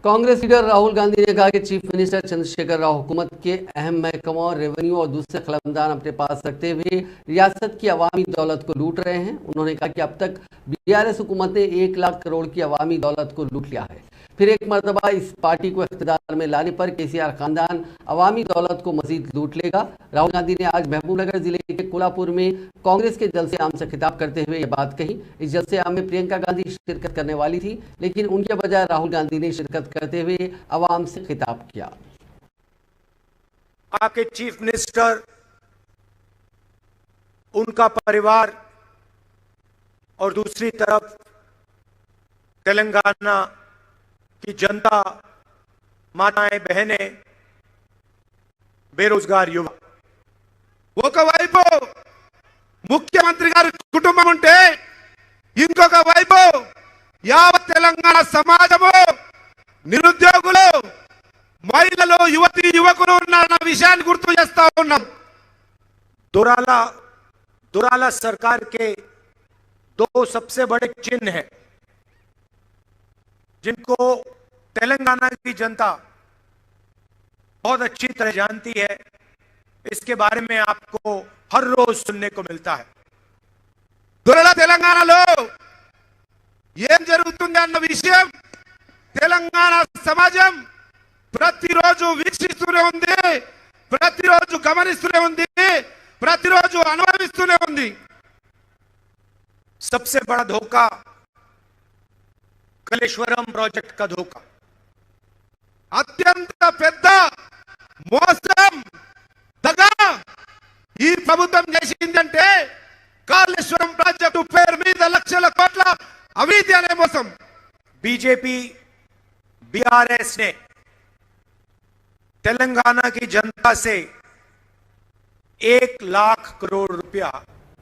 Congress leader Rahul Gandhi ने कहा कि चीफ मिनिस्टर चंद्रशेखर राव हुकूमत के अहम महकमों, रेवेन्यू और दूसरे खलमदान अपने पास रखते हुए रियासत की अवामी दौलत को लूट रहे हैं। उन्होंने कहा कि अब तक बीआरएस हुकूमत ने 1 लाख करोड़ की अवामी दौलत को लूट लिया है। फिर एक मरतबा इस पार्टी को इख्तिदार में लाने पर केसीआर खानदान अवामी दौलत को मजीद लूट लेगा। राहुल गांधी ने आज महबूबनगर जिले के कोल्हापुर में कांग्रेस के जलसे आम से खिताब करते हुए ये बात कही। इस जलसे आम में प्रियंका गांधी शिरकत करने वाली थी, लेकिन उनके बजाय राहुल गांधी ने शिरकत करते हुए अवाम से खिताब किया। आपके चीफ मिनिस्टर, उनका परिवार और दूसरी तरफ तेलंगाना की जनता, माताएं, बहनें, బేరోజ్గార్ యువ ఒకవైపు ముఖ్యమంత్రి గారి కుటుంబం ఉంటే ఇంకొక వైపు యావత్ తెలంగాణ సమాజము, నిరుద్యోగులు, మహిళలు, యువతి యువకులు ఉన్న విషయాన్ని గుర్తు చేస్తా ఉన్నాం। दुराला सरकार के दो सबसे बड़े चिन्ह हैं जिनको तेलंगाना की जनता बहुत अच्छी तरह जानती है। इसके बारे में आपको हर रोज सुनने को मिलता है। दुराला तेलंगानालो ఏం జరుగుతుంది అన్న విషయం తెలంగాణ సమాజం ప్రతిరోజు వీక్షిస్తూనే ఉంది, ప్రతిరోజు గమనిస్తూనే ఉంది, ప్రతిరోజు అనుభవిస్తూనే ఉంది। सबसे बड़ा धोखा कलेश्वरम प्रोजेक्ट का धोखा, అత్యంత పెద్ద మోసం, దగా ఈ ప్రభుత్వం చేసిందంటే కాళేశ్వరం ప్రాజెక్టు పేరు మీద లక్షల కోట్ల అవినీతి అనే మోసం। बीजेपी बीआरएस ने तेलंगाना की जनता से 1 लाख करोड़ रुपया